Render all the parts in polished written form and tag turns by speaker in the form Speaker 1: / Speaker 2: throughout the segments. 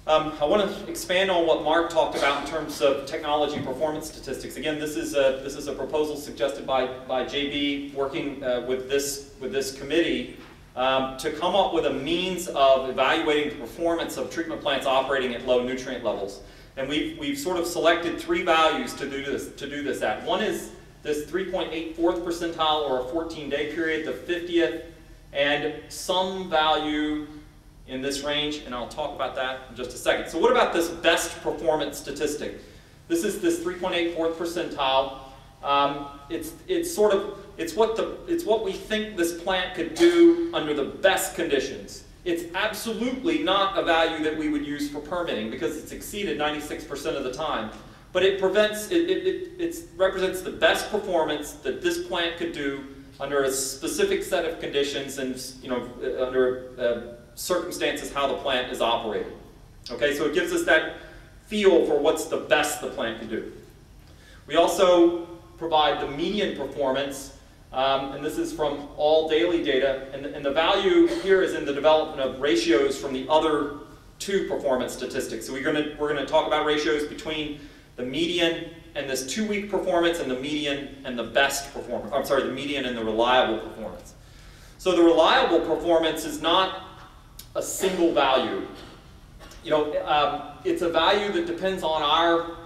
Speaker 1: I want to expand on what Mark talked about in terms of technology performance statistics. Again, this is a proposal suggested by JB working with this committee to come up with a means of evaluating the performance of treatment plants operating at low nutrient levels. And we've sort of selected 3 values to do this at. One is this 3.84th percentile or a 14-day period, the 50th, and some value in this range, and I'll talk about that in just a second. So what about this best performance statistic? This is this 3.84th percentile. It's what we think this plant could do under the best conditions. It's absolutely not a value that we would use for permitting because it's exceeded 96% of the time. But it represents the best performance that this plant could do under a specific set of conditions and under circumstances how the plant is operated. Okay, so it gives us that feel for what's the best the plant can do. We also provide the median performance, and this is from all daily data, and the value here is in the development of ratios from the other 2 performance statistics. So we're going to talk about ratios between the median and this 2-week performance and the median and the best performance. I'm sorry, the median and the reliable performance. So the reliable performance is not a single value. It's a value that depends on our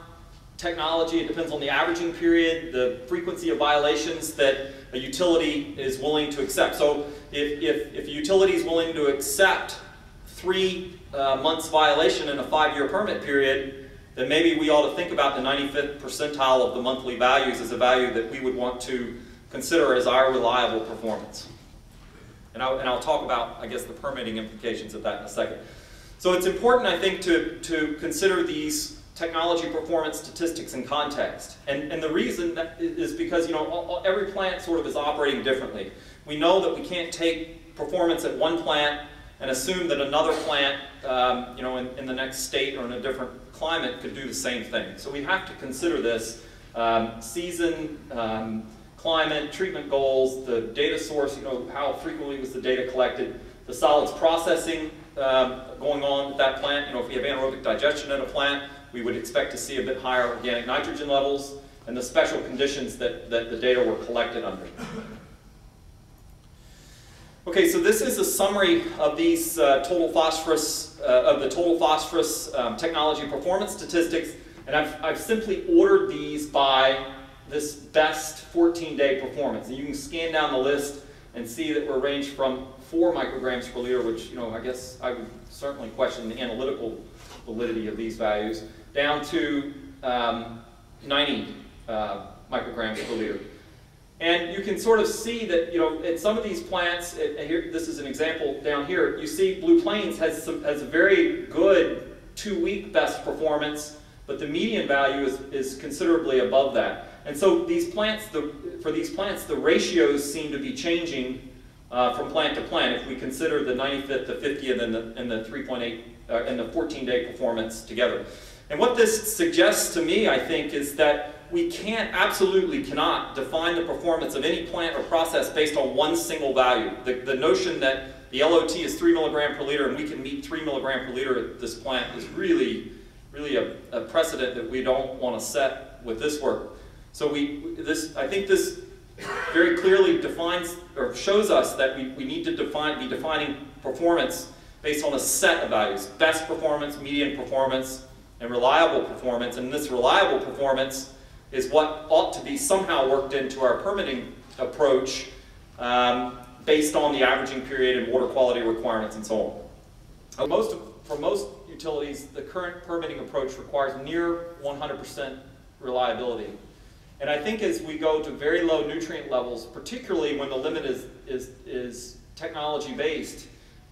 Speaker 1: technology. It depends on the averaging period, the frequency of violations that a utility is willing to accept. So if a utility is willing to accept 3 months violation in a 5-year permit period, then maybe we ought to think about the 95th percentile of the monthly values as a value that we would want to consider as our reliable performance. And I'll talk about, I guess, the permitting implications of that in a second. So it's important, I think, to consider these technology performance statistics in context. And the reason that is because, every plant sort of is operating differently. We know that we can't take performance at one plant and assume that another plant, in the next state or in a different climate could do the same thing. So we have to consider this season, climate, treatment goals, the data source, how frequently was the data collected, the solids processing going on at that plant. If we have anaerobic digestion at a plant, we would expect to see a bit higher organic nitrogen levels and the special conditions that the data were collected under. Okay, so this is a summary of these total phosphorus technology performance statistics, and I've simply ordered these by this best 14-day performance. And you can scan down the list and see that we're ranged from 4 micrograms per liter, which, I guess I would certainly question the analytical validity of these values, down to 90 micrograms per liter. And you can sort of see that, at some of these plants, here, this is an example down here, you see Blue Plains has a very good 2-week best performance, but the median value is considerably above that. And so these plants, for these plants, the ratios seem to be changing from plant to plant if we consider the 95th, the 50th, and the 3.8 and the 14-day performance together. And what this suggests to me, I think, is that we absolutely cannot define the performance of any plant or process based on one single value. The notion that the LOT is 3 milligram per liter and we can meet 3 milligram per liter at this plant is really a precedent that we don't want to set with this work. So I think this very clearly defines or shows us that we need to be defining performance based on a set of values: best performance, median performance, and reliable performance. And this reliable performance is what ought to be somehow worked into our permitting approach based on the averaging period and water quality requirements and so on. For most utilities, the current permitting approach requires near 100% reliability. And I think as we go to very low nutrient levels, particularly when the limit is technology-based,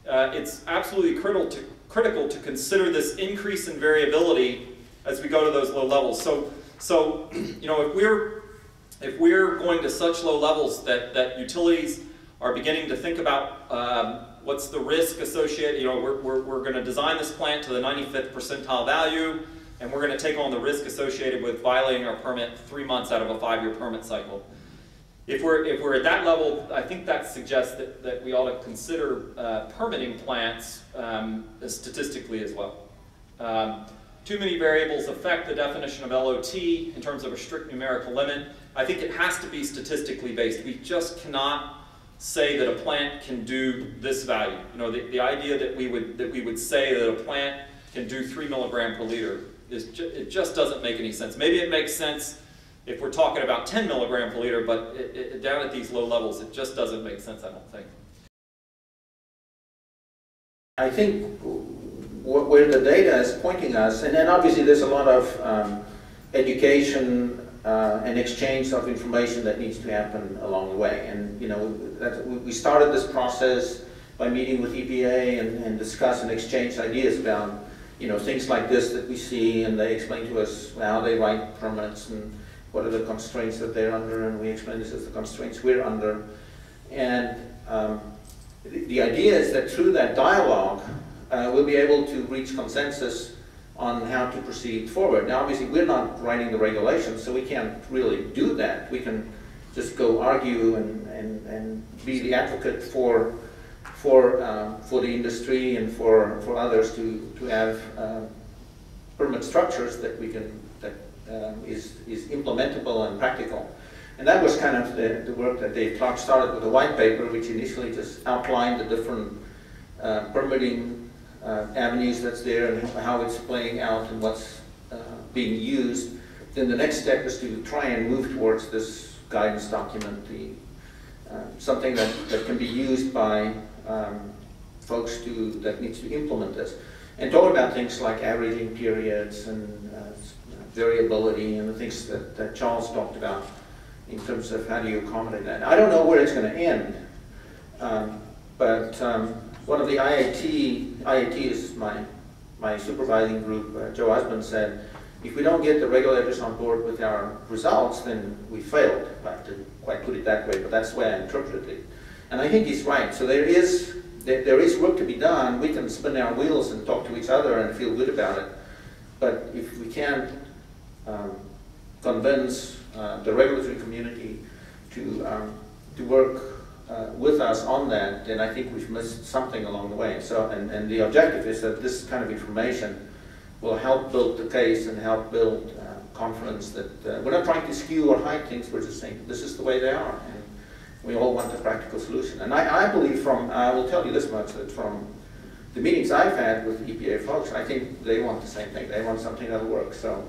Speaker 1: it's absolutely critical to consider this increase in variability as we go to those low levels. So if we're going to such low levels that utilities are beginning to think about what's the risk associated, we're going to design this plant to the 95th percentile value, and we're going to take on the risk associated with violating our permit 3 months out of a 5-year permit cycle. If we're at that level, I think that suggests that we ought to consider permitting plants statistically as well. Too many variables affect the definition of LOT in terms of a strict numerical limit. I think it has to be statistically based. We just cannot say that a plant can do this value. You know, the idea that we would say that a plant can do 3 milligram per liter it just doesn't make any sense. Maybe it makes sense if we're talking about 10 milligram per liter, but down at these low levels, it just doesn't make sense, I don't think.
Speaker 2: I think where the data is pointing us, and then obviously there's a lot of education and exchange of information that needs to happen along the way. And you know, we started this process by meeting with EPA and discuss and exchange ideas about, you know, things like this that we see, and they explain to us how they write permits and what are the constraints that they're under, and we explain this as the constraints we're under. And the idea is that through that dialogue, we'll be able to reach consensus on how to proceed forward. Now, obviously, we're not writing the regulations, so we can't really do that. We can just go argue and be the advocate for the industry and for others to have permit structures that we can is implementable and practical. And that was kind of the work that Dave Clark started with a white paper, which initially just outlined the different permitting avenues that's there and how it's playing out and what's being used. Then the next step is to try and move towards this guidance document, something that can be used by folks that needs to implement this. And talk about things like averaging periods and variability and the things that Charles talked about in terms of how do you accommodate that. I don't know where it's going to end, but one of the IAT is my supervising group, Joe Osmond, said, if we don't get the regulators on board with our results, then we failed. I didn't quite put it that way, but that's the way I interpreted it. And I think he's right. So there is work to be done. We can spin our wheels and talk to each other and feel good about it. But if we can't convince the regulatory community to work with us on that, then I think we've missed something along the way. So, and the objective is that this kind of information will help build the case and help build confidence that we're not trying to skew or hide things. We're just saying this is the way they are, and we all want a practical solution. And I believe I will tell you this much, that from the meetings I've had with EPA folks, I think they want the same thing. They want something that'll work. So